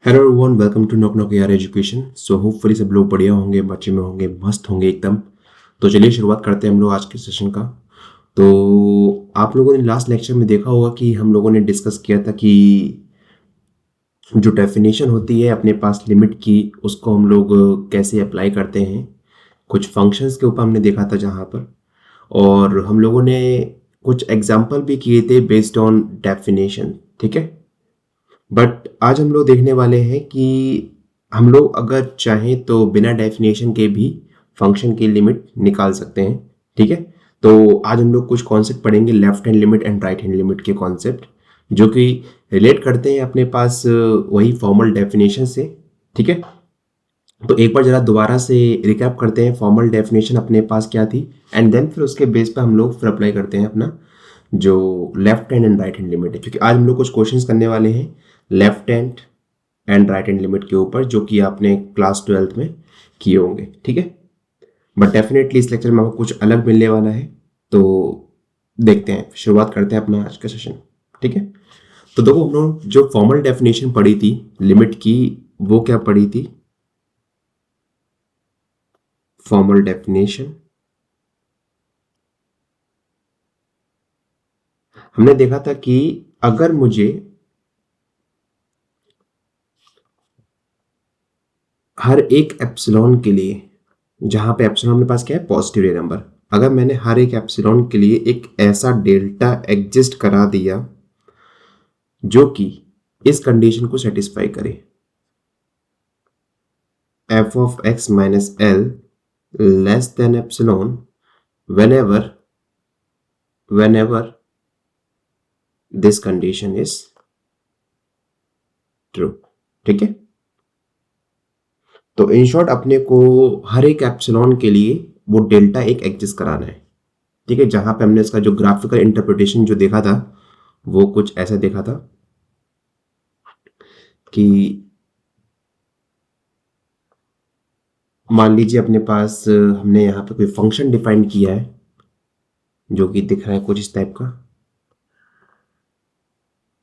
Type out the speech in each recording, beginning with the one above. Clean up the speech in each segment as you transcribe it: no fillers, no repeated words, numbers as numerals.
Hello everyone, welcome to knock knock यार education. So hopefully सब लोग बढ़िया होंगे, बच्चे में होंगे, मस्त होंगे एकदम। तो चलिए शुरुआत करते हैं हम लोग आज के सेशन का। तो आप लोगों ने लास्ट लेक्चर में देखा होगा कि हम लोगों ने डिस्कस किया था कि जो डेफिनेशन होती है अपने पास लिमिट की, उसको हम लोग कैसे अप्लाई करते हैं। कुछ फंक्शंस के ऊपर हमने देखा था जहाँ पर, और हम लोगों ने कुछ एग्जाम्पल भी किए थे बेस्ड ऑन डेफिनेशन। ठीक है, बट आज हम लोग देखने वाले हैं कि हम लोग अगर चाहें तो बिना डेफिनेशन के भी फंक्शन की लिमिट निकाल सकते हैं। ठीक है, तो आज हम लोग कुछ कॉन्सेप्ट पढ़ेंगे, left hand limit and right hand limit के कॉन्सेप्ट, जो कि रिलेट करते हैं अपने पास वही फॉर्मल डेफिनेशन से। ठीक है, तो एक बार जरा दोबारा से रिकैप करते हैं फॉर्मल डेफिनेशन अपने पास क्या थी, एंड देन फिर उसके बेस पे हम लोग फिर अप्लाई करते हैं अपना जो left hand and right hand limit है, क्योंकि आज हम लोग कुछ क्वेश्चंस करने वाले हैं left hand and right hand limit के ऊपर, जो कि आपने क्लास 12th में किए होंगे। ठीक है, बट डेफिनेटली इस लेक्चर में आपको कुछ अलग मिलने वाला है। तो देखते हैं, शुरुआत करते हैं अपना आज का सेशन। ठीक है, तो देखो हम लोग जो फॉर्मल डेफिनेशन पढ़ी थी लिमिट की, वो क्या पढ़ी थी? फॉर्मल डेफिनेशन हमने देखा था कि अगर मुझे हर एक एप्सिलॉन के लिए, जहां पे एप्सिलॉन मेरे पास क्या है, पॉजिटिव रियल नंबर, अगर मैंने हर एक एप्सिलॉन के लिए एक ऐसा डेल्टा एग्जिस्ट करा दिया जो कि इस कंडीशन को सेटिस्फाई करे, F of x minus L less than epsilon whenever whenever this condition is true। ठीक है, तो इन शॉर्ट अपने को हर एक एप्सिलॉन के लिए वो डेल्टा एक एग्जिस्ट कराना है। ठीक है, जहां पे हमने इसका जो ग्राफिकल इंटरप्रिटेशन जो देखा था वो कुछ ऐसा देखा था कि मान लीजिए अपने पास हमने यहाँ पे कोई फंक्शन डिफाइन किया है जो कि दिख रहा है कुछ इस टाइप का।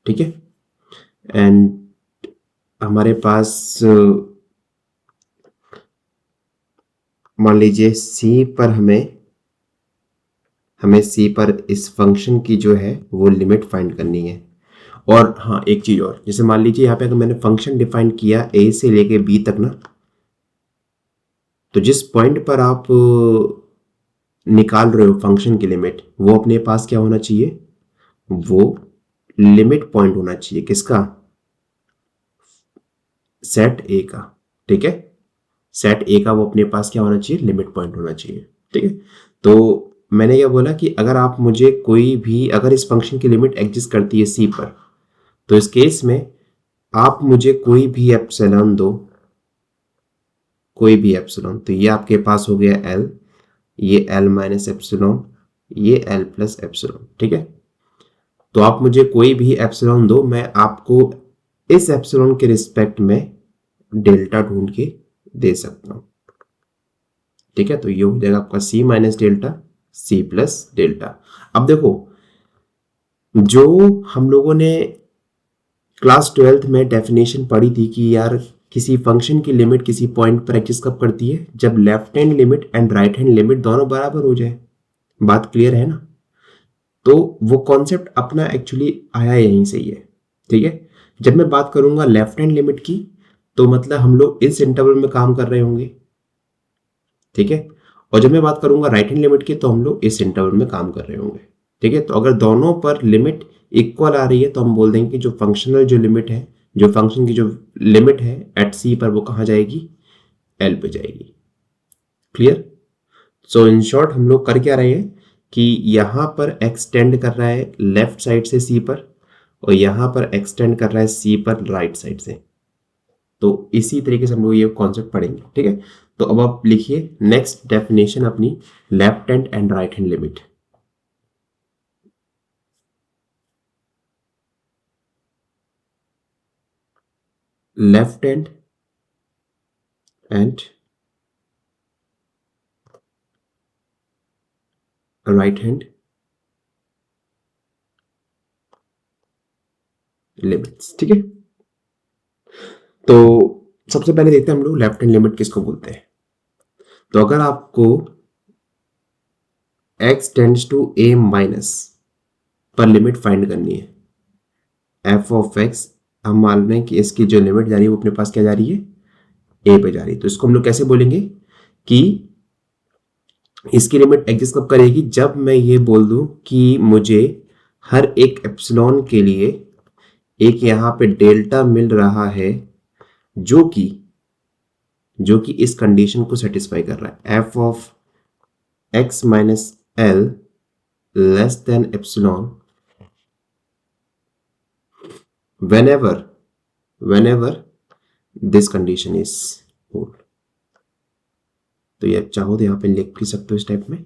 ठीक है, एंड हमारे पास मान लीजिए सी पर हमें सी पर इस फंक्शन की जो है वो लिमिट फाइंड करनी है। और हाँ, एक चीज और, जैसे मान लीजिए यहाँ पे अगर मैंने फंक्शन डिफाइन किया ए से लेके बी तक ना, तो जिस पॉइंट पर आप निकाल रहे हो फंक्शन की लिमिट, वो अपने पास क्या होना चाहिए, वो लिमिट पॉइंट होना चाहिए किसका, सेट ए का। ठीक है, सेट ए का वो अपने पास क्या होना चाहिए, लिमिट पॉइंट होना चाहिए। ठीक है, तो मैंने क्या बोला कि अगर आप मुझे कोई भी, अगर इस फंक्शन की लिमिट एग्जिस्ट करती है सी पर, तो इस केस में आप मुझे कोई भी एप्सिलॉन दो, कोई भी एप्सिलॉन, तो ये आपके पास हो गया एल, ये एल माइनस एप्सिलॉन, ये एल प्लस एप्सिलॉन। ठीक है, तो आप मुझे कोई भी एप्सिलॉन दो, मैं आपको इस एप्सिलॉन के रिस्पेक्ट में डेल्टा ढूंढ के दे सकता हूं। ठीक है, तो ये हो जाएगा आपका c minus delta, c plus delta. अब देखो, जो हम लोगों ने क्लास 12th में डेफिनेशन पढ़ी थी कि यार किसी फंक्शन की लिमिट किसी पॉइंट पर एग्जिस्ट कब करती है, जब left hand limit and right hand limit दोनों बराबर हो जाए। बात क्लियर है ना? तो वो कॉन्सेप्ट अपना एक्चुअली आया यहीं से ही है। ठीक है, जब मैं बात करूंगा लेफ्ट हैंड लिमिट की, तो मतलब हम लोग इस इंटरवल में काम कर रहे होंगे। ठीक है, और जब मैं बात करूंगा राइट हैंड लिमिट की, तो हम लोग इस इंटरवल में काम कर रहे होंगे। ठीक है, तो अगर दोनों पर लिमिट इक्वल आ रही है, तो हम बोल देंगे कि जो फंक्शनल जो लिमिट है, जो फंक्शन की जो लिमिट है एट सी पर, वो कहाँ जाएगी, एल पे जाएगी। क्लियर? सो इन शॉर्ट हम लोग कर क्या रहे हैं कि यहां पर एक्सटेंड कर रहा है लेफ्ट साइड से सी पर, और यहां पर एक्सटेंड कर रहा है सी पर राइट साइड से। तो इसी तरीके से हम लोग ये कॉन्सेप्ट पढ़ेंगे। ठीक है, तो अब आप लिखिए नेक्स्ट डेफिनेशन अपनी, left hand and right hand limit. Left hand and right hand limits. ठीक है, तो सबसे पहले देखते हैं हम लोग लेफ्ट हैंड लिमिट किसको बोलते हैं। तो अगर आपको x tends to a minus पर लिमिट फाइंड करनी है, f ऑफ x, हम मान रहे हैं कि इसकी जो लिमिट जा रही है वो अपने पास क्या जा रही है, a पे जा रही है। तो इसको हम लोग कैसे बोलेंगे कि इसकी लिमिट एग्जिस्ट कब करेगी, जब मैं ये बोल दूं कि मुझे हर एक एप्सिलॉन के लिए एक यहाँ पे डेल्टा मिल रहा है जो कि इस कंडीशन को सेटिस्फाई कर रहा है, f of x minus L less than epsilon whenever this condition is hold। तो ये चाहो तो यहाँ पे लिख भी सकते हो इस टाइप में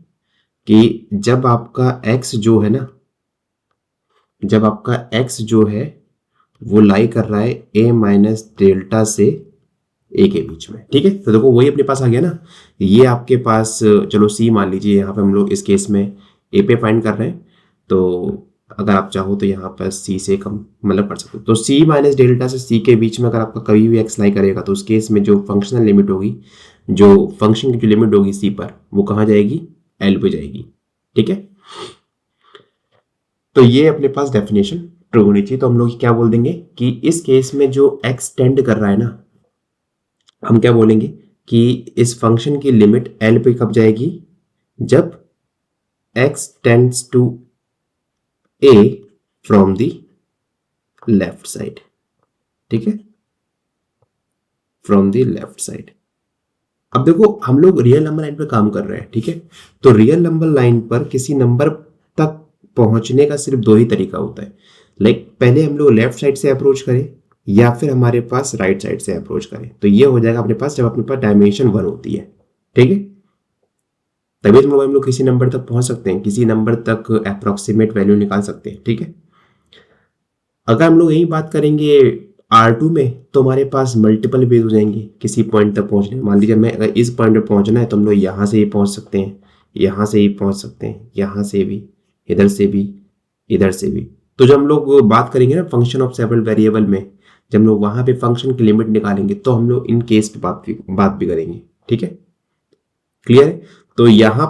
कि जब आपका x जो है ना, जब आपका x जो है वो लाई कर रहा है a माइनस डेल्टा से a के बीच में, ठीक है। तो देखो वही अपने पास आ गया ना, ये आपके पास चलो c मान लीजिए, यहाँ पे हम लोग इस केस में a पे फाइंड कर रहे हैं। तो अगर आप चाहो तो यहाँ पर c से कम मतलब कर सकते हो। तो c माइनस डेल्टा से c के बीच में अगर आपका कभी भी x लाई करेगा तो उस केस में जो फंक्शनल लिमिट होगी, जो फंक्शन की जो लिमिट होगी c पर, वो कहाँ जाएगी, l पे जाएगी, ठीक है। तो ये अपने पास डेफिनेशन ट्रू होनी चाहिए। तो हम लोग क्या बोल देंगे कि इस केस में जो x टेंड कर रहा है ना, हम क्या बोलेंगे कि इस फंक्शन की लिमिट l पे कब जाएगी, जब x tends to a from the left side, ठीक है, फ्रॉम द लेफ्ट साइड। अब देखो हम लोग रियल नंबर लाइन पर काम कर रहे हैं, ठीक है। तो रियल नंबर लाइन पर किसी नंबर तक पहुंचने का सिर्फ दो ही तरीका होता है, लाइक पहले हम लोग लेफ्ट साइड से अप्रोच करें या फिर हमारे पास राइट साइड से अप्रोच करें। तो ये हो जाएगा अपने पास जब अपने पास डायमेंशन 1 होती है, ठीक है। तभी तो हम लोग किसी नंबर तक पहुंच सकते हैं, किसी नंबर तक अप्रोक्सीमेट वैल्यू निकाल सकते हैं, ठीक है। अगर हम लोग यही बात करेंगे R2 में तो हमारे पास मल्टीपल वेज हो जाएंगे किसी पॉइंट तक पहुंचने। मान लीजिए मैं अगर इस पॉइंट पे पहुंचना है तो हम लोग यहाँ से ही पहुंच सकते हैं, यहाँ से ही पहुंच सकते हैं, यहाँ से भी, इधर से भी, इधर से भी। तो जब हम लोग बात करेंगे ना फंक्शन ऑफ सेवरल वेरिएबल में, जब हम लोग वहाँ पे फंक्शन की लिमिट निकालेंगे तो हम लोग इन केस पे बात भी करेंगे, ठीक है, क्लियर है। तो यहाँ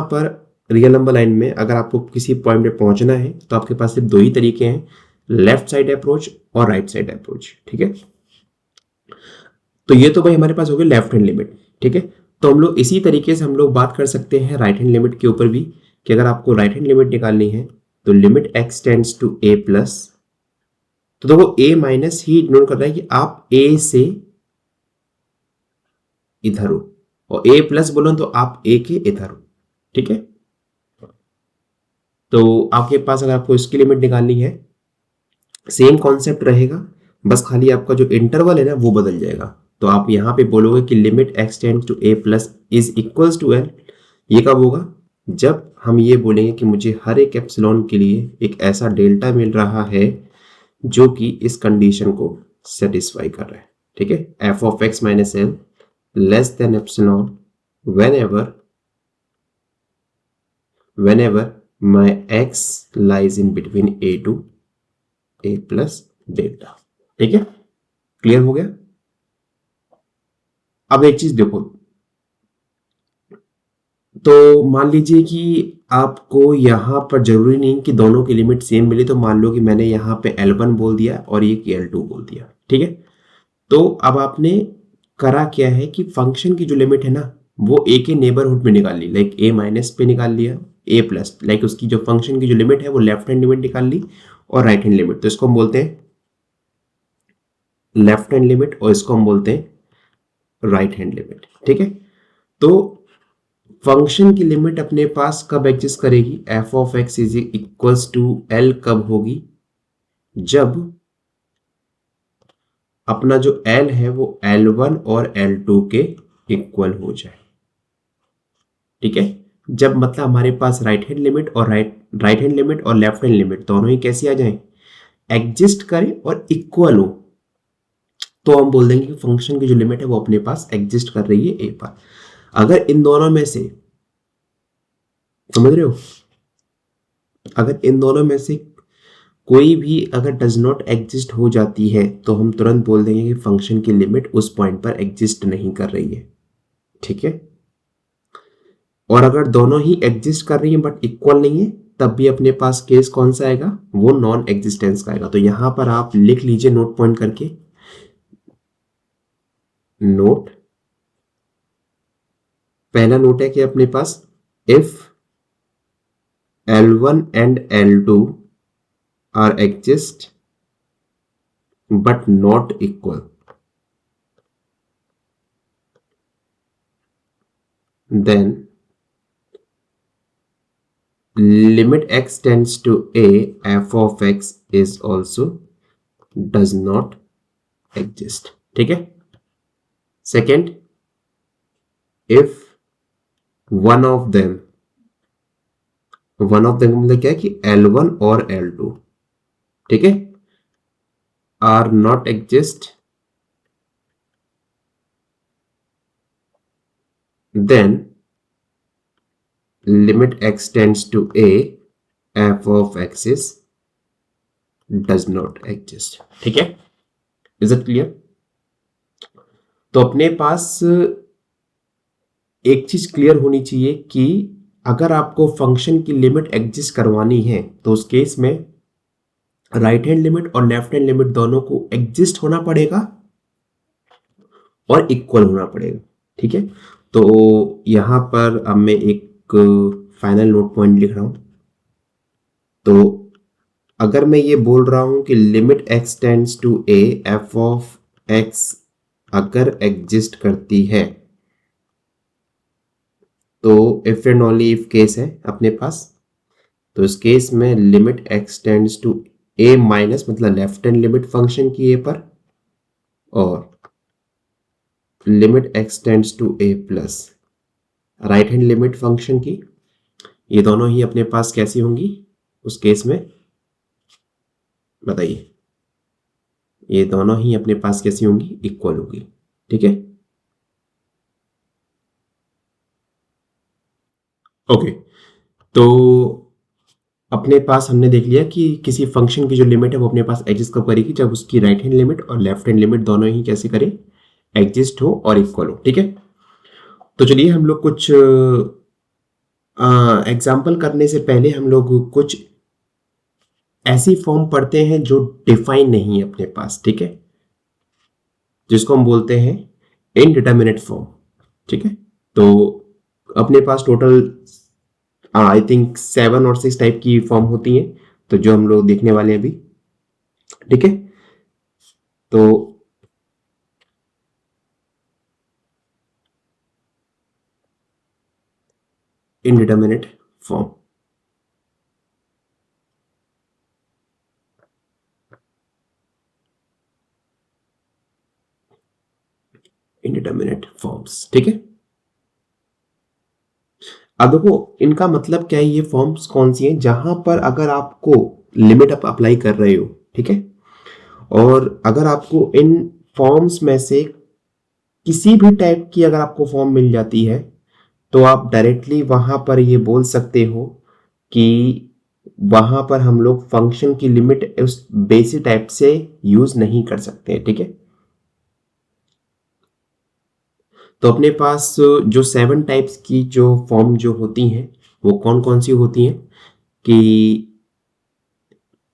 पर रियल नंबर लाइन में अगर आपको किसी पॉइंट पे पहुंचना है तो आपके पास सिर्फ दो ही तरीके हैं, लेफ्ट साइड अप्रोच और राइट साइड अप्रोच, ठीक है। तो ये तो भाई हमारे पास हो गया लेफ्ट हैंड लिमिट, ठीक है। तो हम लोग इसी तरीके से हम लोग बात कर सकते हैं राइट हैंड लिमिट के ऊपर भी, कि अगर आपको राइट हैंड लिमिट निकालनी है तो limit x tends to a plus, तो देखो a माइनस ही डिनोट कर रहा है कि आप a से इधर हो, और a प्लस बोलो तो आप a के इधर हो, ठीक है। तो आपके पास अगर आपको इसकी लिमिट निकालनी है सेम कॉन्सेप्ट रहेगा, बस खाली आपका जो इंटरवल है ना वो बदल जाएगा। तो आप यहाँ पे बोलोगे कि limit x tends to a plus is equals to l। ये कब होगा, जब हम ये बोलेंगे कि मुझे हर एक एप्सिलॉन के लिए एक ऐसा डेल्टा मिल रहा है जो कि इस कंडीशन को सेटिस्फाई कर रहा है, ठीक है। f of x minus L less than epsilon whenever my x lies in between a to a plus delta, ठीक है, क्लियर हो गया। अब एक चीज देखो, तो मान लीजिए कि आपको यहाँ पर जरूरी नहीं कि दोनों की लिमिट सेम मिले। तो मान लो कि मैंने यहाँ पे L1 बोल दिया और ये L2 बोल दिया, ठीक है। तो अब आपने करा क्या है कि फंक्शन की जो लिमिट है ना वो a के नेबरहुड में निकाल ली, लाइक a माइनस पे निकाल लिया, a प्लस, लाइक उसकी जो फंक्शन की जो लिमिट है वो लेफ्ट हैंड लिमिट निकाल ली और राइट हैंड लिमिट। तो इसको हम बोलते हैं लेफ्ट हैंड लिमिट और इसको हम बोलते हैं राइट हैंड लिमिट, ठीक है। तो फंक्शन की लिमिट अपने पास कब एग्जिस्ट करेगी, f of x is equals to l कब होगी, जब अपना जो l है वो L1 और L2 के इक्वल हो जाए, ठीक है। जब मतलब हमारे पास राइट हैंड लिमिट और लेफ्ट हैंड लिमिट दोनों ही कैसी आ जाए, एग्जिस्ट करें और इक्वल हो, तो हम बोल देंगे कि फंक्शन की जो लिमिट है वो अपने पास एग्जिस्ट कर रही है a पर। अगर इन दोनों में से, समझ रहे हो, अगर इन दोनों में से कोई भी अगर डज नॉट एग्जिस्ट हो जाती है तो हम तुरंत बोल देंगे कि फंक्शन की लिमिट उस पॉइंट पर एग्जिस्ट नहीं कर रही है, ठीक है। और अगर दोनों ही एग्जिस्ट कर रही है बट इक्वल नहीं है, तब भी अपने पास केस कौन सा आएगा, वो नॉन एग्जिस्टेंस का आएगा। तो यहां पर आप लिख लीजिए नोट पॉइंट करके, नोट, पहला नोट है कि अपने पास if L1 and L2 are exist but not equal, then limit x tends to a, f of x is also does not exist, ठीक है। Second, if one of them मतलब क्या है कि L1 और L2, ठीक है, or not exist, then limit x tends to a, f of x is does not exist, ठीक है। Is it clear? तो अपने पास एक चीज क्लियर होनी चाहिए कि अगर आपको फंक्शन की लिमिट एग्जिस्ट करवानी है तो उस केस में राइट हैंड लिमिट और लेफ्ट हैंड लिमिट दोनों को एग्जिस्ट होना पड़ेगा और इक्वल होना पड़ेगा, ठीक है। तो यहां पर अब मैं एक फाइनल नोट पॉइंट लिख रहा हूं। तो अगर मैं ये बोल रहा हूं कि limit x tends to a, f of x अगर एग्जिस्ट करती है, तो if and only if case है अपने पास। तो इस केस में limit x tends to a minus मतलब लेफ्ट हैंड लिमिट फंक्शन की a पर, और limit x tends to a plus right hand limit function की, ये दोनों ही अपने पास कैसी होंगी उस केस में, बताइए। ये दोनों ही अपने पास कैसी होंगी, इक्वल होगी, ठीक है। ओके, तो अपने पास हमने देख लिया कि किसी फंक्शन की जो लिमिट है वो अपने पास एग्जिस्ट कब करेगी, जब उसकी राइट हैंड लिमिट और लेफ्ट हैंड लिमिट दोनों ही कैसे करें, एग्जिस्ट हो और इक्वल हो, ठीक है। तो चलिए हम लोग कुछ एग्जाम्पल करने से पहले हम लोग कुछ ऐसी फॉर्म पढ़ते हैं जो डिफाइन नहीं है अपने पास, ठीक है, जिसको हम बोलते हैं इनडिटरमिनेट फॉर्म, ठीक है। तो अपने पास टोटल आई थिंक 7 और 6 टाइप की फॉर्म होती हैं, तो जो हम लोग देखने वाले हैं अभी, ठीक है। तो इनडिटरमिनेट फॉर्म, इनडिटरमिनेट फॉर्म्स, ठीक है। अब देखो इनका मतलब क्या है, ये फॉर्म्स कौन सी हैं जहां पर अगर आपको लिमिट आप अप्लाई कर रहे हो, ठीक है, और अगर आपको इन फॉर्म्स में से किसी भी टाइप की अगर आपको फॉर्म मिल जाती है, तो आप डायरेक्टली वहां पर ये बोल सकते हो कि वहां पर हम लोग फंक्शन की लिमिट उस बेसिक टाइप से यूज नहीं कर सकते, ठीक है। तो अपने पास जो 7 टाइप्स की जो फॉर्म जो होती हैं वो कौन कौन सी होती हैं, कि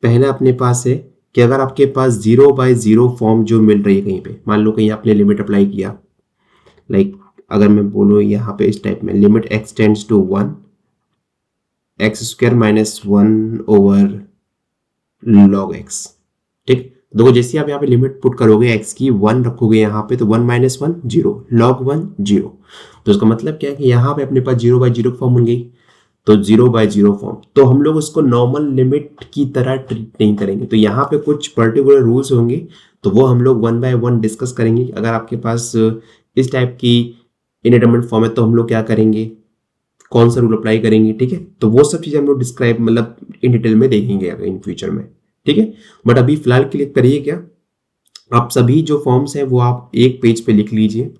पहला अपने पास है कि अगर आपके पास 0/0 फॉर्म जो मिल रही है कहीं पे, मान लो कहीं आपने लिमिट अप्लाई किया, लाइक अगर मैं बोलूँ यहाँ पे इस टाइप में limit x tends to 1, x square minus 1 over log x, ठीक। देखो जैसे आप यहाँ पे लिमिट पुट करोगे x की 1 रखोगे यहाँ पे, तो 1 माइनस 1 0, लॉग 1 0। तो इसका मतलब क्या है कि यहाँ पे अपने पास 0/0 फॉर्म बन गई, तो 0/0 फॉर्म, तो हम लोग उसको नॉर्मल लिमिट की तरह ट्रीट नहीं करेंगे। तो यहाँ पे कुछ पर्टिकुलर रूल्स होंगे, तो वो हम लोग 1 बाय 1 डिस्कस करेंगे। अगर आपके पास इस टाइप की इनडिटरमिनेट फॉर्म है तो हम लोग क्या करेंगे, कौन सा रूल अप्लाई करेंगे, ठीक है। तो वो सब चीजें हम लोग डिस्क्राइब मतलब इन डिटेल में देखेंगे इन फ्यूचर में, ठीक है। बट अभी फिलहाल के लिए करिए क्या, आप सभी जो फॉर्म्स हैं वो आप एक पेज पे लिख लीजिए।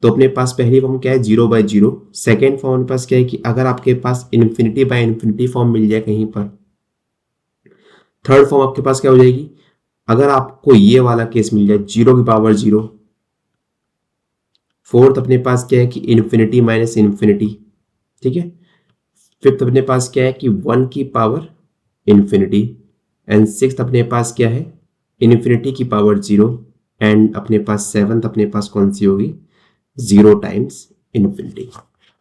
तो अपने पास पहली फॉर्म क्या है, 0/0। सेकेंड फॉर्म पास क्या है कि अगर आपके पास इन्फिनिटी बाय इन्फिनिटी फॉर्म मिल जाए कहीं पर। थर्ड फॉर्म आपके पास क्या हो जाएगी, अगर आपको ये वाला केस मिल जाए 0 की पावर 0, फोर्थ अपने पास क्या है कि इन्फिनिटी माइनस इन्फिनिटी, ठीक है, फिफ्थ अपने पास क्या है कि 1 की पावर इन्फिनिटी, एंड सिक्स्थ अपने पास क्या है, इन्फिनिटी की पावर 0, एंड अपने पास सेवंथ अपने पास कौन सी होगी, 0 टाइम्स इन्फिनिटी।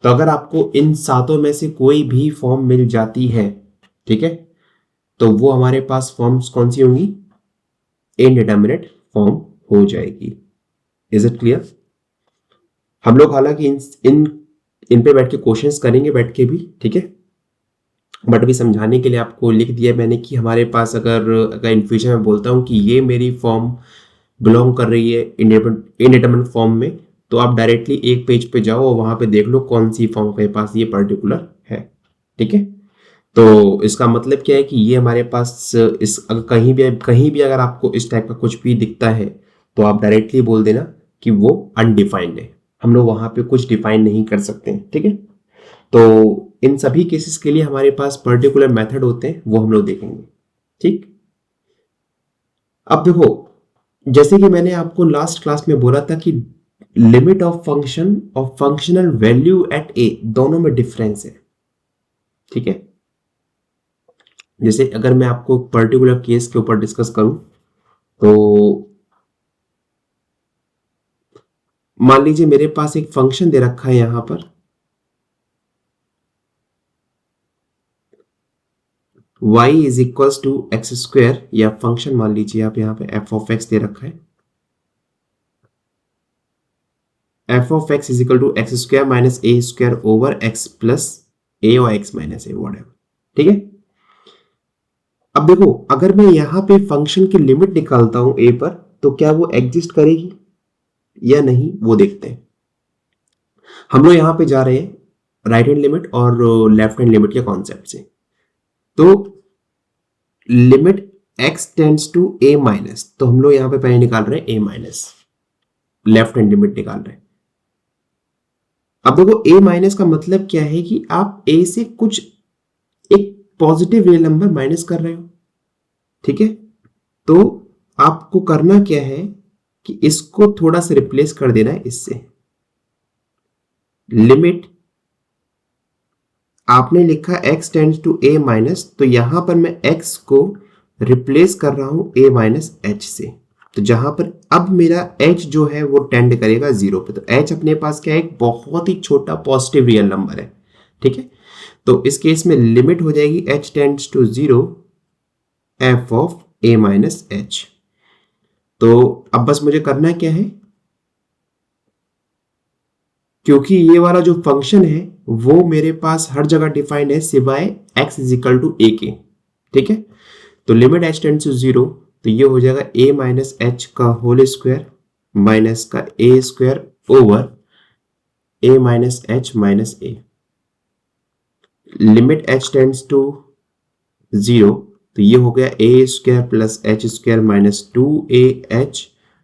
तो अगर आपको इन सातों में से कोई भी फॉर्म मिल जाती है, ठीक है, तो वो हमारे पास फॉर्म्स कौन सी होंगी, इनडिटर्मिनेट फॉर्म हो जाएगी। Is it clear? हम लोग हालांकि इन पे बैठ के क्वेश्चंस करेंगे बैठ के भी, ठीक है, बट अभी समझाने के लिए आपको लिख दिया मैंने कि हमारे पास अगर इन फ्यूचर में बोलता हूँ कि ये मेरी फॉर्म बिलोंग कर रही है इनडिटरमिनेट फॉर्म में, तो आप डायरेक्टली एक पेज पे जाओ और वहां पे देख लो कौन सी फॉर्म के पास ये पर्टिकुलर है, ठीक है। तो इसका मतलब क्या है कि ये हमारे पास इस अगर कहीं भी अगर आपको इस टाइप का कुछ भी दिखता है तो आप डायरेक्टली बोल देना कि वो अनडिफाइंड है, हम लोग वहां पे कुछ डिफाइन नहीं कर सकते हैं, ठीक है। तो इन सभी केसेस के लिए हमारे पास पर्टिकुलर मेथड होते हैं, वो हम लोग देखेंगे, ठीक। अब देखो, जैसे कि मैंने आपको लास्ट क्लास में बोला था कि लिमिट ऑफ फंक्शन और फंक्शनल वैल्यू एट ए दोनों में डिफरेंस है, ठीक है। जैसे अगर मैं आपको पर्टिकुलर केस के ऊपर डिस्कस करूं, तो मान लीजिए मेरे पास एक फंक्शन दे रखा है यहां पर y is equals to x square, या फंक्शन मान लीजिए आप यहां पे f ऑफ x दे रखा है, f of x is equal to x square minus a square over x plus a और x माइनस ए, व्हाटएवर, ठीक है। अब देखो, अगर मैं यहां पे फंक्शन की लिमिट निकालता हूं a पर, तो क्या वो एग्जिस्ट करेगी या नहीं, वो देखते हैं। हम लोग यहां पे जा रहे हैं राइट हैंड लिमिट और लेफ्ट हैंड लिमिट के कॉन्सेप्ट से। तो limit x tends to a minus, तो हम लोग यहां पे पहले निकाल रहे हैं a minus, left hand limit निकाल रहे हैं। अब देखो a माइनस का मतलब क्या है कि आप a से कुछ एक पॉजिटिव रियल नंबर माइनस कर रहे हो, ठीक है। तो आपको करना क्या है कि इसको थोड़ा सा रिप्लेस कर देना है इससे। लिमिट आपने लिखा x tends to a minus, तो यहां पर मैं x को रिप्लेस कर रहा हूं a माइनस एच से, तो जहां पर अब मेरा h जो है वो टेंड करेगा 0 पे, तो h अपने पास क्या है, एक बहुत ही छोटा पॉजिटिव रियल नंबर है, ठीक है। तो इस केस में लिमिट हो जाएगी h tends to 0 f of a minus h. तो अब बस मुझे करना क्या है, क्योंकि ये वाला जो फंक्शन है वो मेरे पास हर जगह डिफाइंड है सिवाय x इज इक्वल टू ए के, ठीक है। तो लिमिट h टेंड्स टू 0, तो ये हो जाएगा a माइनस एच का होल स्क्वायर माइनस का a square over a minus h minus a. Limit h tends to 0, तो ये हो गया a स्क्वायर plus h square minus 2ah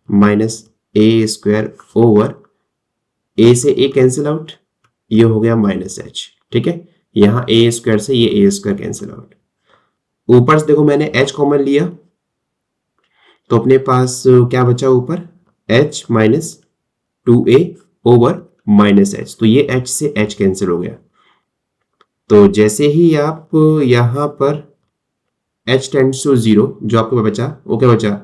minus a square over a से a कैंसिल आउट, ये हो गया माइनस एच, ठीक है। यहां a स्क्वायर से ये a स्क्वायर कैंसिल आउट, ऊपर से देखो मैंने h कॉमन लिया, तो अपने पास क्या बचा ऊपर, h minus 2a over minus h, तो ये h से h कैंसिल हो गया। तो जैसे ही आप यहां पर h टेंड्स टू 0, जो आपको बचा वो क्या बचा,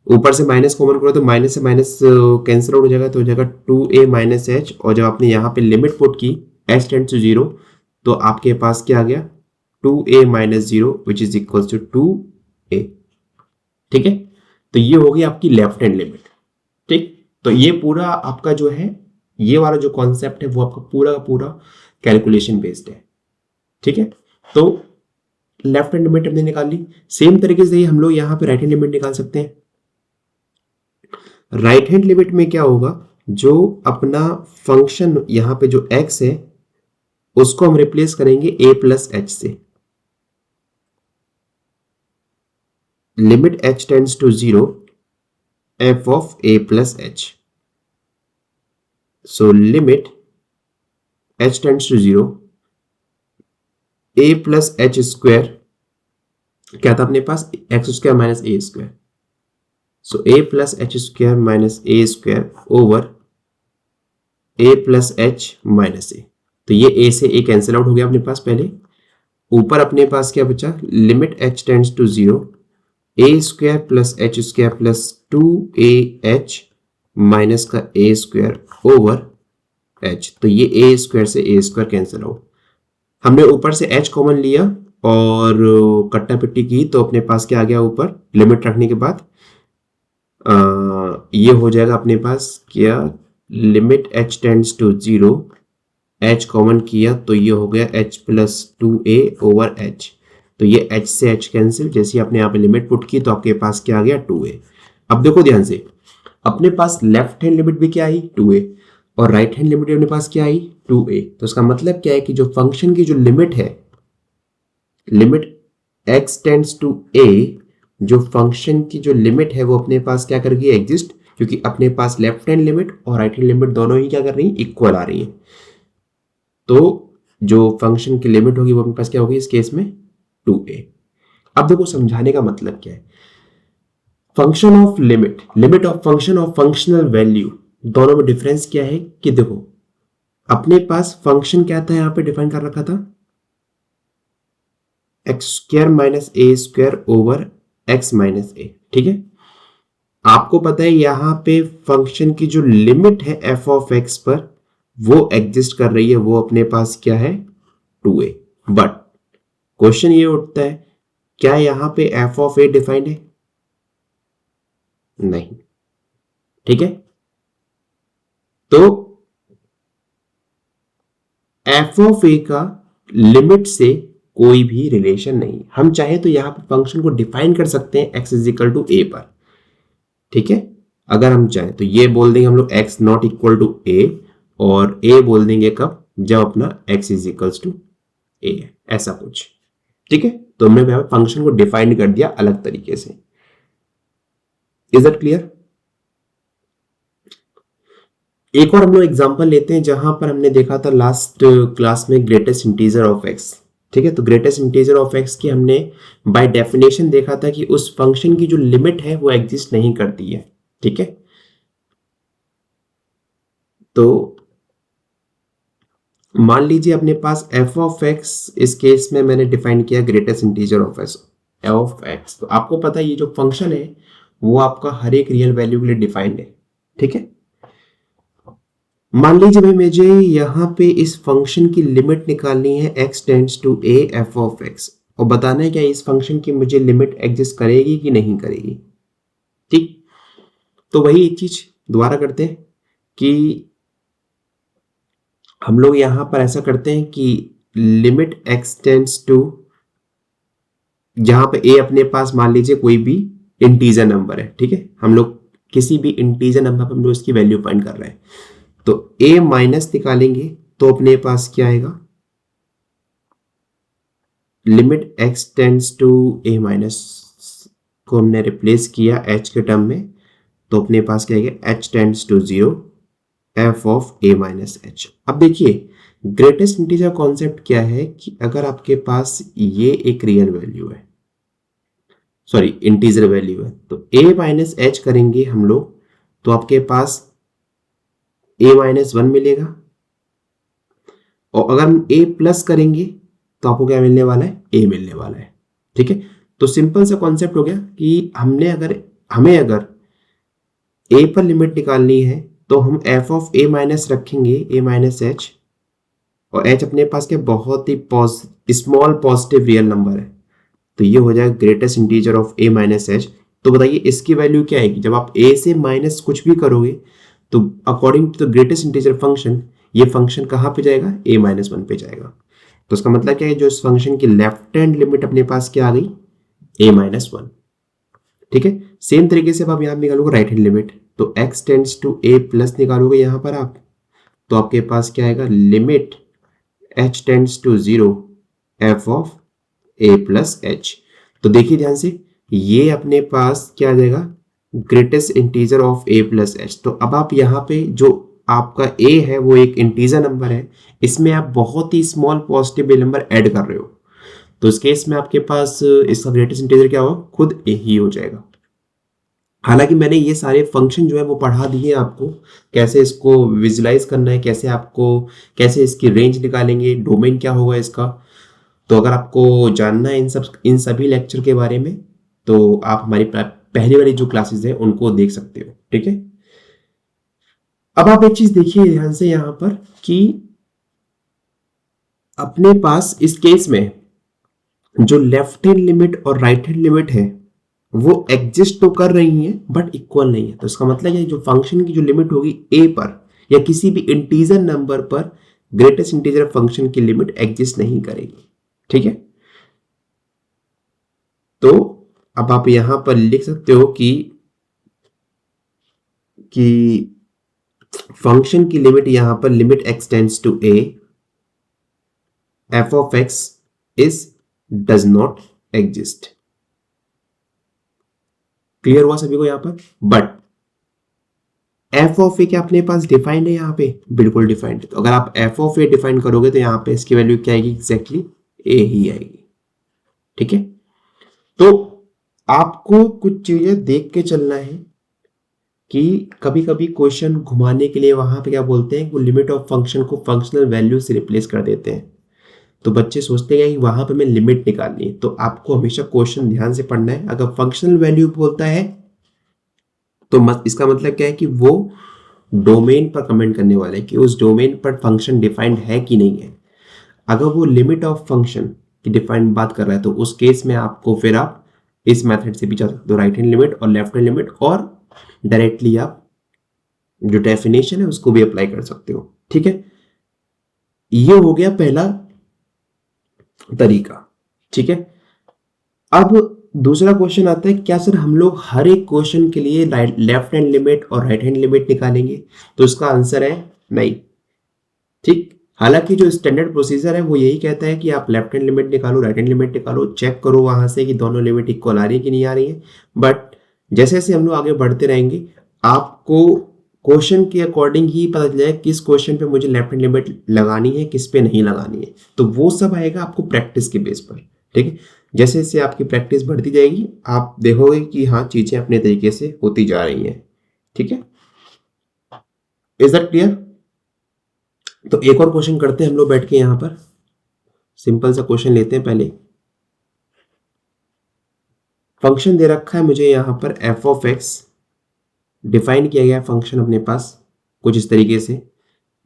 ऊपर से माइनस कॉमन करो तो माइनस से माइनस कैंसिल आउट हो जाएगा, तो हो जाएगा 2a माइनस एच, और जब आपने यहाँ पे लिमिट पुट की h टेंड्स टू 0, तो आपके पास क्या आ गया, 2a minus 0 which is equal to 2a, ठीक है। तो ये होगी आपकी लेफ्ट हैंड लिमिट, ठीक। तो ये पूरा आपका जो है, ये वाला जो कॉन्सेप्ट है वो आपका पूरा का पूरा कैलकुलेशन बेस्ड है, ठीक है। तो लेफ्ट हैंड लिमिट हमने निकाल ली, सेम तरीके से हम लोग यहाँ पे राइट हैंड लिमिट निकाल सकते हैं। राइट हैंड लिमिट में क्या होगा, जो अपना फंक्शन यहां पे जो x है उसको हम रिप्लेस करेंगे a प्लस एच से। Limit h tends to 0 f of a plus h, so limit h tends to 0 a plus h square क्या था अपने पास, x square minus a square, so a plus h square minus a square over a plus h minus a. तो ये ए से ए cancel out हो गया अपने पास पहले। ऊपर अपने पास क्या बचा, limit h tends to zero, a square plus h square plus two a h minus का ए स्क्वायर ओवर एच। तो ये ए स्क्वायर से ए स्क्वायर कैंसिल आउट। हमने ऊपर से एच कॉमन लिया और कट्टा पिट्टी की, तो अपने पास क्या आ गया ऊपर, लिमिट रखने के बाद ये हो जाएगा अपने पास क्या, limit h tends to zero, h common किया तो ये हो गया h plus two a over h. तो ये एच से एच कैंसिल, जैसे आपने यहाँ पे लिमिट पुट की तो आपके पास क्या आ गया, 2a। अब देखो ध्यान से, अपने पास लेफ्ट हैंड लिमिट भी क्या आई, 2a, और राइट हैंड लिमिट अपने पास क्या आई, 2a। तो इसका मतलब क्या है कि जो फंक्शन की जो लिमिट है, limit x tends to a, जो फंक्शन की जो लिमिट है वो अपने पास क्या कर रही है, एग्जिस्ट, क्योंकि अपने पास लेफ्ट हैंड लिमिट और राइट हैंड लिमिट दोनों ही क्या कर रही है, इक्वल आ रही है। तो जो फंक्शन की लिमिट होगी वो अपने पास क्या होगी इस केस में, 2a। अब देखो समझाने का मतलब क्या है, function of limit, limit of function of functional value, दोनों में डिफरेंस क्या है कि देखो अपने पास फंक्शन क्या था, यहां पे डिफाइन कर रखा था x square minus a square over x minus ए, ठीक है। आपको पता है यहां पे फंक्शन की जो लिमिट है एफ ऑफ एक्स पर वो एग्जिस्ट कर रही है, वो अपने पास क्या है, 2a। बट क्वेश्चन ये उठता है, क्या यहां पे एफ ऑफ ए डिफाइंड है, नहीं, ठीक है। तो एफ ऑफ ए का लिमिट से कोई भी रिलेशन नहीं। हम चाहे तो यहां पर फंक्शन को डिफाइन कर सकते हैं एक्स इज इक्वल टू ए पर, ठीक है। अगर हम चाहें तो ये बोल देंगे हम लोग एक्स नॉट इक्वल टू ए, और ए बोल देंगे कब, जब अपना एक्स इज इक्वल टू ए है, ऐसा कुछ, ठीक है। तो हमने यहां फंक्शन को डिफाइन कर दिया अलग तरीके से। Is that clear? एक और हम लोग एग्जांपल लेते हैं जहां पर हमने देखा था लास्ट क्लास में ग्रेटेस्ट इंटीजर ऑफ एक्स, ठीक है। तो ग्रेटेस्ट इंटीजर ऑफ एक्स की हमने बाय डेफिनेशन देखा था कि उस फंक्शन की जो लिमिट है वो एग्जिस्ट नहीं करती है, ठीक है। तो मान लीजिए अपने पास एफ ऑफ एक्स, इस केस में मैंने डिफाइन किया ग्रेटेस्ट इंटीजर ऑफ एक्स। तो आपको पता है ये जो फंक्शन है वो आपका हर एक रियल वैल्यू के लिए डिफाइंड है, ठीक है। मान लीजिए भाई मुझे यहां पे इस फंक्शन की लिमिट निकालनी है x tends to a f of x, और बताना है क्या इस फंक्शन की मुझे लिमिट एग्जिस्ट करेगी कि नहीं करेगी, ठीक। तो वही एक चीज दोबारा करते हैं कि हम लोग यहां पर ऐसा करते हैं कि लिमिट x टेंड्स टू, जहां पे a अपने पास मान लीजिए कोई भी इंटीजर नंबर है, ठीक है। हम लोग किसी भी इंटीजर नंबर पर हम लोग इसकी वैल्यू फाइंड कर रहे हैं, तो a माइनस निकालेंगे तो अपने पास क्या आएगा, limit x tends to a minus को हमने रिप्लेस किया h के टर्म में, तो अपने पास क्या आएगा, h tends to 0 f of a minus h। अब देखिए ग्रेटेस्ट इंटीजर कॉन्सेप्ट क्या है कि अगर आपके पास ये एक रियल वैल्यू है, सॉरी इंटीजर वैल्यू है, तो a माइनस h करेंगे हम लोग तो आपके पास a माइनस 1 मिलेगा, और अगर हम a प्लस करेंगे तो आपको क्या मिलने वाला है, a मिलने वाला है, ठीक है। तो सिंपल सा कॉन्सेप्ट हो गया कि हमें अगर a पर लिमिट निकालनी है तो हम f ऑफ a माइनस रखेंगे a माइनस h, और h अपने पास क्या बहुत ही स्मॉल पॉजिटिव रियल नंबर है, तो ये हो जाएगा greatest integer of a minus h। तो बताइए इसकी वैल्यू क्या आएगी, जब आप a से माइनस कुछ भी करोगे तो according to the greatest integer function ये फंक्शन कहां पे जाएगा, a माइनस 1 पे जाएगा। तो इसका मतलब क्या है, जो इस फंक्शन की लेफ्ट हैंड लिमिट अपने पास क्या आ गई, a माइनस 1, ठीक है। सेम तरीके से अब आप यहां निकालोगे राइट हैंड लिमिट, तो x tends to a plus निकालोगे यहां पर आप, तो आपके पास क्या आएगा, limit h tends to 0 f of a plus h। तो देखिए ध्यान से, ये अपने पास क्या आ जाएगा, greatest integer of a plus h। तो अब आप यहाँ पे जो आपका a है वो एक इंटीजर नंबर है, इसमें आप बहुत ही स्मॉल पॉजिटिव नंबर ऐड कर रहे हो, तो इस केस में आपके पास इसका ग्रेटेस्ट इंटीजर क्या होगा, खुद ए ही हो जाएगा। हालांकि मैंने ये सारे फंक्शन जो है वो पढ़ा दिए आपको, कैसे इसको विजुलाइज करना है, कैसे इसकी रेंज निकालेंगे, डोमेन क्या होगा इसका। तो अगर आपको जानना है इन सभी लेक्चर के बारे में, तो आप हमारी पहली वाली जो क्लासेस है उनको देख सकते हो। ठीक है, अब आप एक चीज देखिए ध्यान से यहां पर कि अपने पास इस केस में जो लेफ्ट हैंड लिमिट और राइट हैंड लिमिट है वो एग्जिस्ट तो कर रही है बट इक्वल नहीं है। तो इसका मतलब है जो फंक्शन की जो लिमिट होगी ए पर या किसी भी इंटीजर नंबर पर, ग्रेटेस्ट इंटीजर फंक्शन की लिमिट एग्जिस्ट नहीं करेगी। ठीक है, तो अब आप यहां पर लिख सकते हो कि फंक्शन की लिमिट यहां पर limit x tends to a, f of x is does not exist. Clear हुआ सभी को यहां पर? बट एफ ऑफ ए क्या अपने पास डिफाइंड है यहां पे? बिल्कुल डिफाइंड है। तो अगर आप एफ ऑफ ए डिफाइन करोगे तो यहां पे इसकी वैल्यू क्या आएगी? एग्जैक्टली ए ही आएगी। ठीक है, तो आपको कुछ चीजें देख के चलना है कि कभी कभी क्वेश्चन घुमाने के लिए वहां पे क्या बोलते हैं, वो लिमिट ऑफ फंक्शन को फंक्शनल वैल्यू से रिप्लेस कर देते हैं। तो बच्चे सोचते हैं कि वहां पे मैं लिमिट निकालनी है। तो आपको हमेशा क्वेश्चन ध्यान से पढ़ना है। अगर फंक्शनल वैल्यू बोलता है तो इसका मतलब क्या है कि वो डोमेन पर कमेंट करने वाला है कि उस डोमेन पर फंक्शन डिफाइंड है कि नहीं है। अगर वो लिमिट ऑफ फंक्शन की डिफाइंड बात कर रहा है तो उस केस में आपको फिर आप इस मेथड से भी जा सकते हो, राइट हैंड लिमिट और लेफ्ट हैंड लिमिट, और डायरेक्टली आप जो डेफिनेशन है उसको भी अप्लाई कर सकते हो। ठीक है, ये हो गया पहला तरीका। ठीक है, अब दूसरा क्वेश्चन आता है, क्या सर हम लोग हर एक क्वेश्चन के लिए लेफ्ट हैंड लिमिट और राइट हैंड लिमिट निकालेंगे? तो इसका आंसर है नहीं। ठीक, हालांकि जो स्टैंडर्ड प्रोसीजर है वो यही कहता है कि आप लेफ्ट हैंड लिमिट निकालो, राइट हैंड लिमिट निकालो, चेक करो वहां से कि दोनों लिमिट इक्वल आ रही है कि नहीं आ रही है। बट जैसे जैसे हम लोग आगे बढ़ते रहेंगे आपको क्वेश्चन के अकॉर्डिंग ही पता चल जाएगा किस क्वेश्चन पे मुझे लेफ्ट हैंड लिमिट लगानी है, किस पे नहीं लगानी है। तो वो सब आएगा आपको प्रैक्टिस के बेस पर। ठीक है, जैसे जैसे आपकी प्रैक्टिस बढ़ती जाएगी आप देखोगे कि हाँ चीजें अपने तरीके से होती जा रही हैं। ठीक है, इज दैट क्लियर? तो एक और क्वेश्चन करते हैं हम लोग बैठ के यहां पर। सिंपल सा क्वेश्चन लेते हैं पहले। फंक्शन दे रखा है मुझे यहां पर एफ ऑफ एक्स, डिफाइन किया गया फंक्शन अपने पास कुछ इस तरीके से,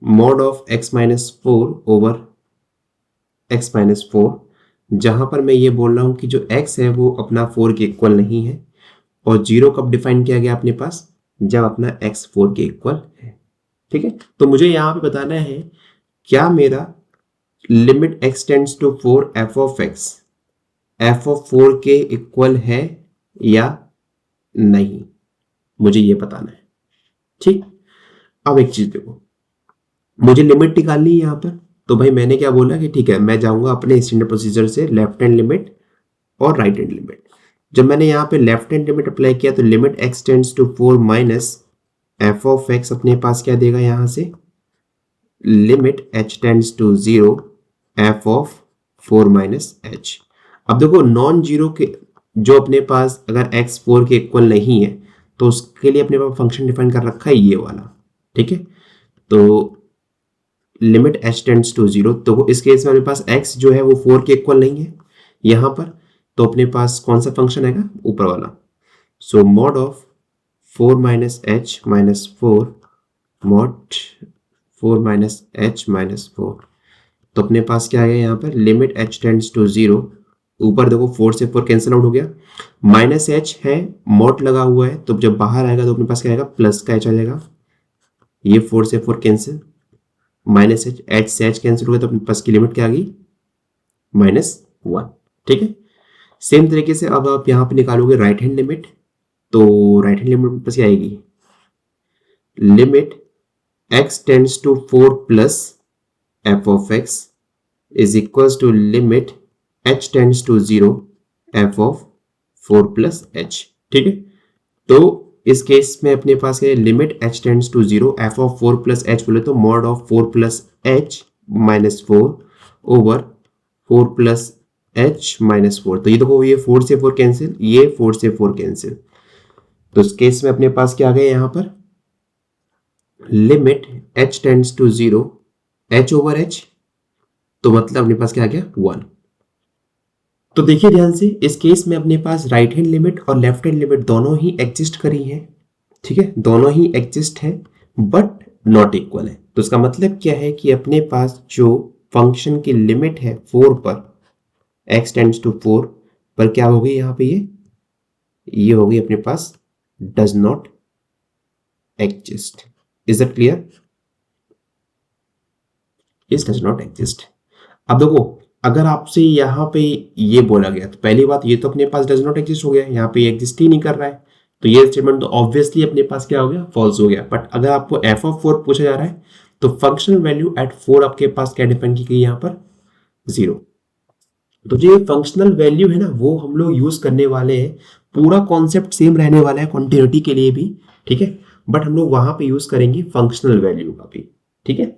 mod of x minus 4 over x minus 4, जहां पर मैं ये बोल रहा हूं कि जो x है वो अपना 4 के इक्वल नहीं है। और 0 कब डिफाइन किया गया अपने पास? जब अपना x 4 के इक्वल है। ठीक है, तो मुझे यहां पे बताना है क्या मेरा limit x tends to 4 f of x f of 4 के इक्वल है या नहीं, मुझे ये बताना है। ठीक, अब एक चीज देखो, मुझे लिमिट निकालनी है यहां पर। तो भाई मैंने क्या बोला कि ठीक है मैं जाऊंगा अपने स्टैंडर्ड प्रोसीजर से लेफ्ट हैंड लिमिट और राइट हैंड लिमिट। जब मैंने यहाँ पे लेफ्ट हैंड लिमिट अप्लाई किया तो limit x tends to 4 minus f of x अपने पास क्या देगा यहां से, limit h tends to 0 F of 4 minus h। अब देखो नॉन जीरो के जो अपने पास अगर x 4 के इक्वल नहीं है तो उसके लिए अपने पास फंक्शन डिफाइन कर रखा है ये वाला। ठीक है, तो लिमिट h टेंड्स टू 0, तो इस केस में अपने पास x जो है वो 4 के इक्वल नहीं है यहां पर, तो अपने पास कौन सा फंक्शन आएगा? ऊपर वाला। So mod of 4 minus h minus 4, mod 4 minus h minus 4, तो अपने पास क्या आ गया यहाँ पर? लिमिट h टेंड्स टू 0, ऊपर देखो 4 से 4 कैंसिल आउट हो गया, माइनस h है, मॉड लगा हुआ है, तो जब बाहर आएगा तो अपने पास क्या आएगा? प्लस का h आ जाएगा। ये 4 से 4 कैंसिल, माइनस h से h कैंसिल हो गया, तो अपने पास की लिमिट क्या आ गई? -1। ठीक है, सेम तरीके से अब आप यहां पे निकालोगे राइट हैंड लिमिट, तो राइट हैंड लिमिट प्लस क्या आएगी? Limit x tends to 4 plus f of x is equals to limit h tends to 0 F of 4 plus h। ठीक है, तो इस केस में अपने पास है limit h tends to 0 F of 4 plus h बोले तो mod of 4 plus h minus 4 over 4 plus h minus 4। तो ये देखो ये 4 से 4 कैंसिल, ये 4 से 4 कैंसिल। तो इस केस में अपने पास क्या आ गया यहाँ पर, limit h tends to 0 h over h, तो मतलब अपने पास क्या आ गया 1। तो देखिए ध्यान से, इस केस में अपने पास राइट हैंड लिमिट और लेफ्ट हैंड लिमिट दोनों ही एग्जिस्ट करी है, ठीक है, दोनों ही एग्जिस्ट है बट नॉट इक्वल है। तो इसका मतलब क्या है कि अपने पास जो फंक्शन की लिमिट है 4 पर, x टेंड्स टू 4 पर क्या होगी यहाँ पे, ये होगी अपने पास does not exist. Is that clear? Is does not exist. अब देखो, अगर आपसे यहाँ पे ये बोला गया तो पहली बात, ये तो अपने पास डज नॉट एग्जिस्ट हो गया, यहाँ पे एग्जिस्ट ही नहीं कर रहा है, तो ये स्टेटमेंट तो ऑब्वियसली अपने पास क्या हो गया, फॉल्स हो गया। बट अगर आपको f ऑफ 4 पूछा जा रहा है तो फंक्शनल वैल्यू एट 4 आपके पास क्या डिफाइन की गई यहाँ पर, 0। तो जो ये फंक्शनल वैल्यू है ना, वो हम लोग यूज करने वाले हैं, पूरा कॉन्सेप्ट सेम रहने वाला है कॉन्टिन्यूटी के लिए भी, ठीक है, बट हम लोग वहां पे यूज करेंगे फंक्शनल वैल्यू का भी, ठीक है।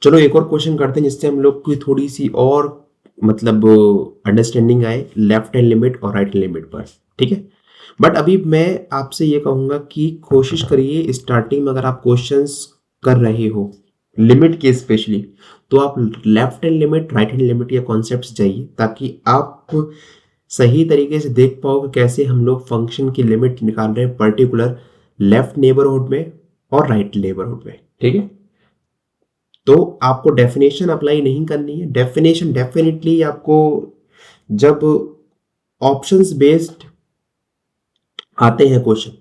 चलो एक और क्वेश्चन करते हैं जिससे हम लोग की थोड़ी सी और मतलब अंडरस्टैंडिंग आए लेफ्ट हैंड लिमिट और राइट हैंड लिमिट पर, ठीक है। बट अभी मैं आपसे ये कहूंगा कि कोशिश करिए स्टार्टिंग में अगर आप क्वेश्चंस कर रहे हो लिमिट के स्पेशली, तो आप left hand limit right hand limit या कॉन्सेप्ट्स जाइए, ताकि आप सही तरीके से देख पाओ कि कैसे हम लोग फंक्शन की लिमिट निकाल रहे हैं पर्टिकुलर लेफ्ट नेबरहुड में और राइट नेबरहुड में, ठीक है। तो आपको डेफिनेशन अप्लाई नहीं करनी है, डेफिनेशन डेफिनेटली आपको जब ऑप्शंस बेस्ड आते हैं क्वेश्चन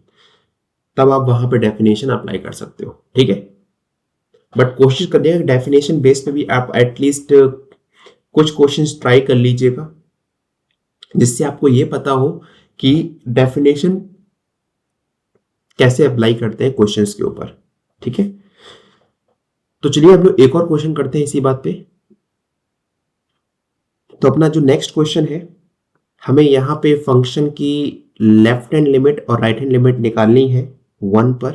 तब आप वहां पे डेफिनेशन अप्लाई कर सकते हो, ठीक है। बट कोशिश करिएगा कि डेफिनेशन बेस्ड पे भी आप एटलीस्ट कुछ क्वेश्चंस ट्राई कर लीजिएगा, जिससे आपको ये पता हो कि डेफिनेशन कैसे अप्लाई करते हैं क्वेश्चंस के ऊपर, ठीक है। तो चलिए हम लोग एक और क्वेश्चन करते हैं इसी बात पे। तो अपना जो नेक्स्ट क्वेश्चन है, हमें यहाँ पे फंक्शन की लेफ्ट हैंड लिमिट और राइट हैंड लिमिट निकालनी है 1 पर।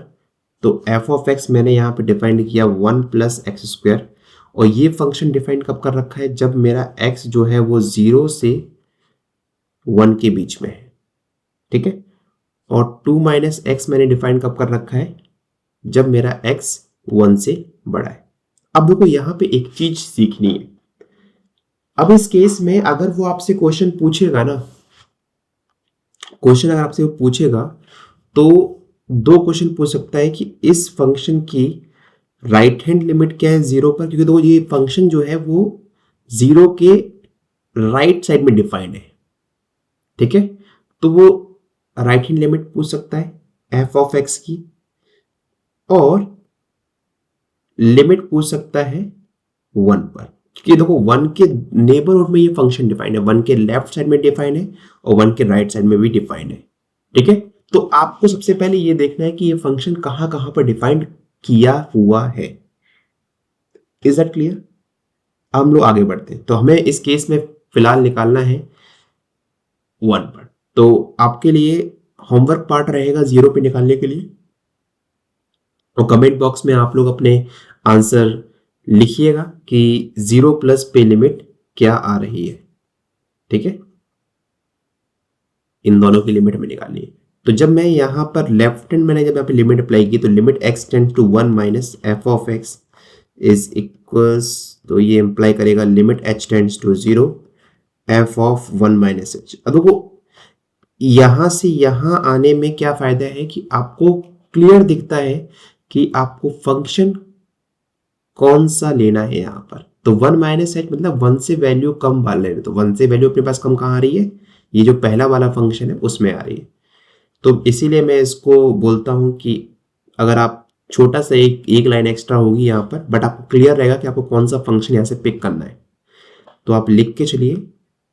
तो f ऑफ x मैंने यहाँ पे डिफाइन किया 1 प्लस एक्स स्क्वायर, और ये फंक्शन डिफाइन कब कर रखा है, जब मेरा x जो है वो 0 से 1 के बीच में है, ठीक है। और 2 माइनस एक्स मैंने डिफाइन कब कर रखा है, जब मेरा x 1 से बड़ा है। अब देखो यहाँ पे एक चीज सीखनी है। अब इस केस में अगर वो आपसे क्वेश्चन पूछेगा ना, क्वेश्चन अगर आपसे वो पूछेगा तो दो क्वेश्चन पूछ सकता है कि इस फंक्शन की राइट हैंड लिमिट क्या है 0 पर, क्योंकि देखो ये फंक्शन जो है वो 0 के राइट साइड में डिफाइंड है, ठीक है। तो वो राइट हैंड लिमिट पूछ सकता है f ऑफ x की, और लिमिट पूछ सकता है 1 पर, क्योंकि देखो 1 के नेबरहुड में ये फंक्शन डिफाइंड है, 1 के लेफ्ट साइड में डिफाइंड है और 1 के राइट साइड में भी डिफाइंड है, ठीक है। तो आपको सबसे पहले ये देखना है कि ये फंक्शन कहां कहां पर डिफाइंड किया हुआ है। Is that clear? हम लोग आगे बढ़ते हैं। तो हमें इस केस में फिलहाल निकालना है 1 पर। तो आपके लिए होमवर्क पार्ट रहेगा 0 पे निकालने के लिए, और कमेंट बॉक्स में आप लोग अपने आंसर लिखिएगा कि 0 प्लस पे लिमिट क्या आ रही है, ठीक है। इन दोनों की लिमिट हमें निकालनी है। तो जब मैं यहाँ पर लेफ्ट हैंड मैंने जब यहाँ पे लिमिट अप्लाई की, तो limit x tends to 1 minus f of x is equals, तो ये इंप्लाई करेगा limit h tends to 0 f of 1 minus h। अब देखो यहां से यहां आने में क्या फायदा है कि आपको क्लियर दिखता है कि आपको फंक्शन कौन सा लेना है यहाँ पर। तो 1 माइनस एच मतलब 1 से वैल्यू कम वाले, तो 1 से वैल्यू अपने पास कम कहाँ आ रही है, ये जो पहला वाला फंक्शन है उसमें आ रही है। तो इसीलिए मैं इसको बोलता हूं कि अगर आप छोटा सा एक लाइन एक्स्ट्रा होगी यहाँ पर, बट आपको क्लियर रहेगा कि आपको कौन सा फंक्शन यहाँ से पिक करना है, तो आप लिख के चलिए,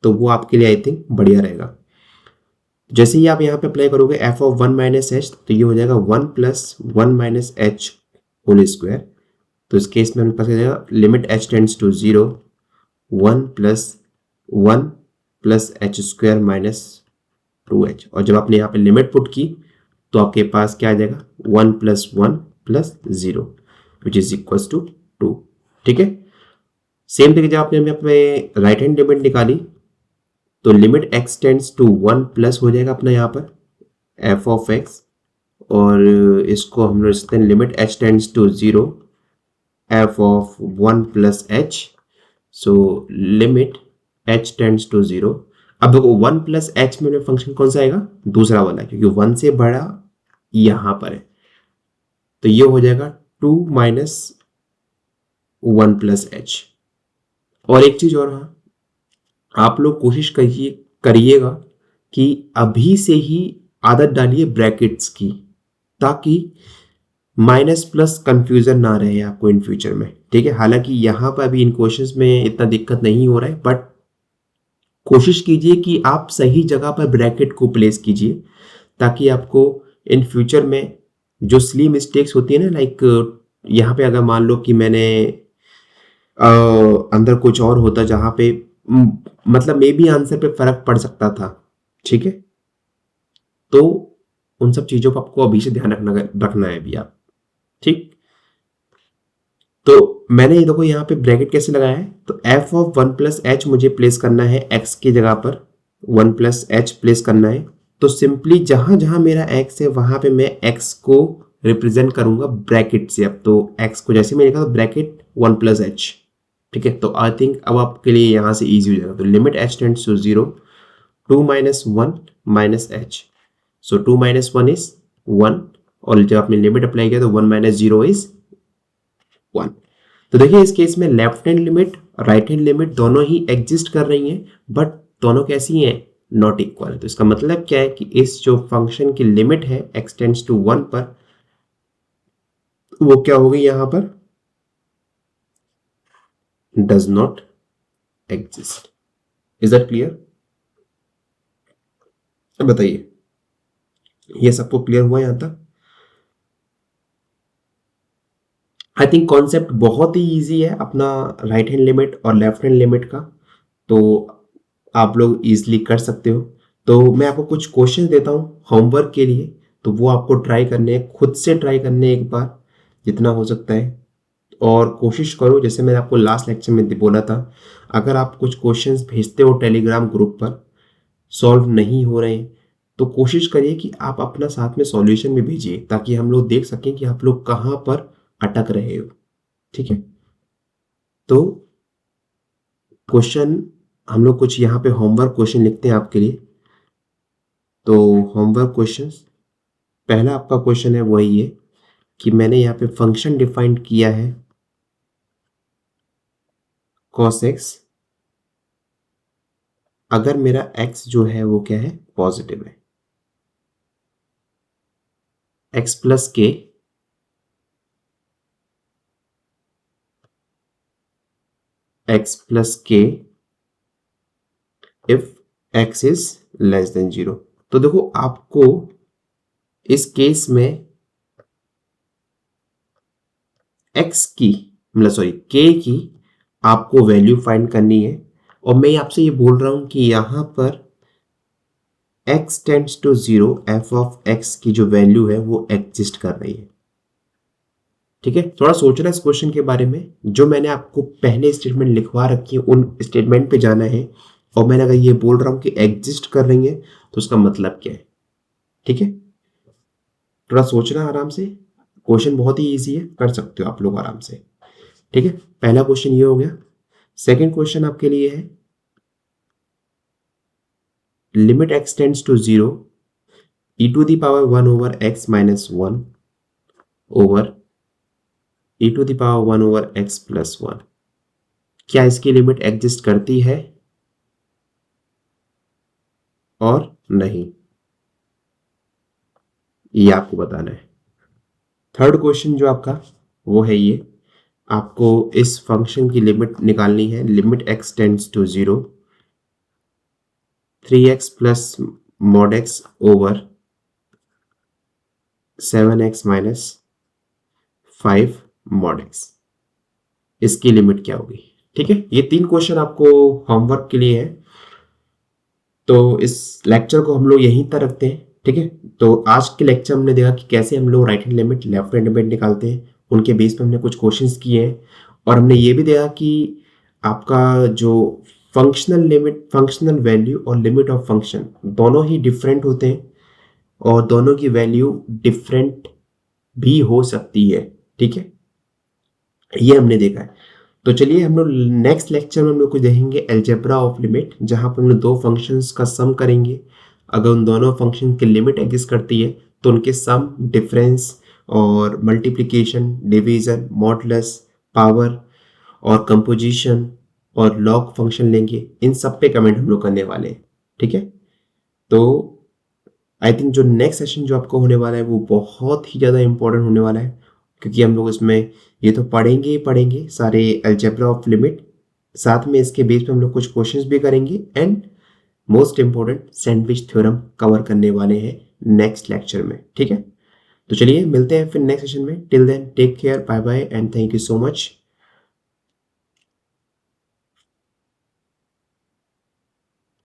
तो वो आपके लिए आई थिंक बढ़िया रहेगा। जैसे ही आप यहाँ पे अप्लाई करोगे f ऑफ 1 माइनस एच, तो ये हो जाएगा 1 plus 1 minus h whole square. तो इस केस में हमारे पास आ जाएगा limit h tends to 0 1 plus h square minus 2h, और जब आपने यहाँ पे लिमिट पुट की तो आपके पास क्या आ जाएगा 1 plus 0 which is equals to 2, ठीक है। सेम तरीके जब आपने अपने राइट हैंड लिमिट निकाली तो limit x tends to 1 plus हो जाएगा अपना यहाँ पर f ऑफ x, और इसको हम लोग लिखते हैं limit h tends to 0 f of 1 plus h। So limit h tends to 0। अब देखो 1 प्लस h में फंक्शन कौन सा आएगा, दूसरा वाला, क्योंकि 1 से बड़ा यहां पर है, तो ये हो जाएगा 2 माइनस 1 प्लस h। और एक चीज और, हाँ, आप लोग कोशिश करिएगा कि अभी से ही आदत डालिए ब्रैकेट्स की, ताकि माइनस प्लस कंफ्यूजन ना रहे आपको इन फ्यूचर में, ठीक है। हालांकि यहाँ पर अभी इन क्वेश्चंस में इतना दिक्कत नहीं हो रहा है, बट कोशिश कीजिए कि आप सही जगह पर ब्रैकेट को प्लेस कीजिए, ताकि आपको इन फ्यूचर में जो सिली मिस्टेक्स होती है ना, लाइक यहाँ पे अगर मान लो कि मैंने अंदर कुछ और होता जहां पे मतलब मे बी आंसर पे फर्क पड़ सकता था, ठीक है, तो उन सब चीजों पर आपको अभी से ध्यान रखना है अभी आप, ठीक। तो मैंने ये देखो यहाँ पे ब्रैकेट कैसे लगाया है, तो f ऑफ 1 प्लस एच मुझे प्लेस करना है x की जगह पर, 1 प्लस एच प्लेस करना है। तो सिंपली जहां जहां मेरा x है वहां पे मैं x को रिप्रेजेंट करूंगा ब्रैकेट से। अब तो x को जैसे मैं लिखा तो ब्रैकेट 1 प्लस एच, ठीक है। तो आई थिंक अब आपके लिए यहां से इजी हो जाएगा। तो limit h tends to 0 2 minus 1 minus h, so 2 minus 1 is 1, और जब आपने लिमिट अप्लाई किया तो 1 माइनस 0 इज 1। तो देखिए इस केस में left hand limit right hand limit दोनों ही एग्जिस्ट कर रही हैं, बट दोनों कैसी हैं, नॉट इक्वल। तो इसका मतलब क्या है कि इस जो फंक्शन की लिमिट है x टेंड्स टू 1 पर, वो क्या होगी यहां पर, does not exist. Is that clear? बताइए, ये सबको क्लियर हुआ यहां तक? आई थिंक कॉन्सेप्ट बहुत ही इजी है अपना राइट हैंड लिमिट और लेफ्ट हैंड लिमिट का, तो आप लोग इजीली कर सकते हो। तो मैं आपको कुछ क्वेश्चन देता हूँ होमवर्क के लिए, तो वो आपको ट्राई करने हैं, खुद से ट्राई करने हैं एक बार जितना हो सकता है। और कोशिश करो, जैसे मैंने आपको लास्ट लेक्चर में बोला था, अगर आप कुछ क्वेश्चंस भेजते हो टेलीग्राम ग्रुप पर, सॉल्व नहीं हो रहे हैं, तो कोशिश करिए कि आप अपना साथ में सॉल्यूशन भी भेजिए, ताकि हम लोग देख सकें कि आप लोग कहाँ पर अटक रहे हो, ठीक है। तो क्वेश्चन हम लोग कुछ यहाँ पे होमवर्क क्वेश्चन लिखते हैं आपके लिए। तो होमवर्क क्वेश्चंस, पहला आपका क्वेश्चन है वही है कि मैंने यहाँ पे फंक्शन डिफाइन किया है cos x, अगर मेरा x जो है वो क्या है, पॉजिटिव है, x प्लस के x प्लस के if x is less than 0। तो देखो आपको इस केस में x की मतलब सॉरी k की आपको वैल्यू फाइंड करनी है, और मैं आपसे ये बोल रहा हूं कि यहां पर x tends to 0 f of x की जो वैल्यू है वो एग्जिस्ट कर रही है, ठीक है। थोड़ा सोचना इस क्वेश्चन के बारे में, जो मैंने आपको पहले स्टेटमेंट लिखवा रखी है उन स्टेटमेंट पे जाना है, और मैंने अगर ये बोल रहा हूं कि एग्जिस्ट कर रही है तो उसका मतलब क्या है, ठीक है। थोड़ा सोचना आराम से, क्वेश्चन बहुत ही इजी है, कर सकते हो आप लोग आराम से, ठीक है। पहला क्वेश्चन ये हो गया। सेकेंड क्वेश्चन आपके लिए है limit x tends to 0 e to the power 1 over x minus 1 over e to the power 1 over x plus 1, क्या इसकी लिमिट एग्जिस्ट करती है और नहीं, ये आपको बताना है। थर्ड क्वेश्चन जो आपका वो है ये, आपको इस फंक्शन की लिमिट निकालनी है, limit x tends to 0 3x plus mod x over 7x minus 5 mod x, इसकी लिमिट क्या होगी, ठीक है। ये 3 क्वेश्चन आपको होमवर्क के लिए है। तो इस लेक्चर को हम लोग यहीं तक रखते हैं, ठीक है। तो आज के लेक्चर हमने देखा कि कैसे हम लोग right hand limit left hand limit निकालते हैं, उनके बेस पे हमने कुछ क्वेश्चंस किए हैं, और हमने ये भी देखा कि आपका जो फंक्शनल वैल्यू और लिमिट ऑफ फंक्शन दोनों ही डिफरेंट होते हैं और दोनों की वैल्यू डिफरेंट भी हो सकती है, ठीक है, ये हमने देखा है। तो चलिए हम लोग नेक्स्ट लेक्चर में हम लोग कुछ देखेंगे अलजेब्रा ऑफ लिमिट, जहां पर हम लोग दो फंक्शंस का सम करेंगे। अगर उन दोनों फंक्शन की लिमिट एग्जिस्ट करती है तो उनके सम, डिफरेंस और मल्टीप्लिकेशन, डिवीजन, मॉडुलस, पावर और कंपोजिशन और लॉग फंक्शन लेंगे। इन सब पे कमेंट हम लोग करने वाले हैं, ठीक है। तो आई थिंक जो नेक्स्ट सेशन जो आपको होने वाला है वो बहुत ही ज़्यादा इंपॉर्टेंट होने वाला है, क्योंकि हम लोग इसमें ये तो पढ़ेंगे ही पढ़ेंगे सारे अलजेब्रा ऑफ लिमिट, साथ में इसके बेस पे हम लोग कुछ क्वेश्चंस भी करेंगे and most important sandwich theorem cover करने वाले हैं नेक्स्ट लेक्चर में, ठीक है। तो चलिए मिलते हैं फिर नेक्स्ट सेशन में। Till then take care, bye bye and thank you so much.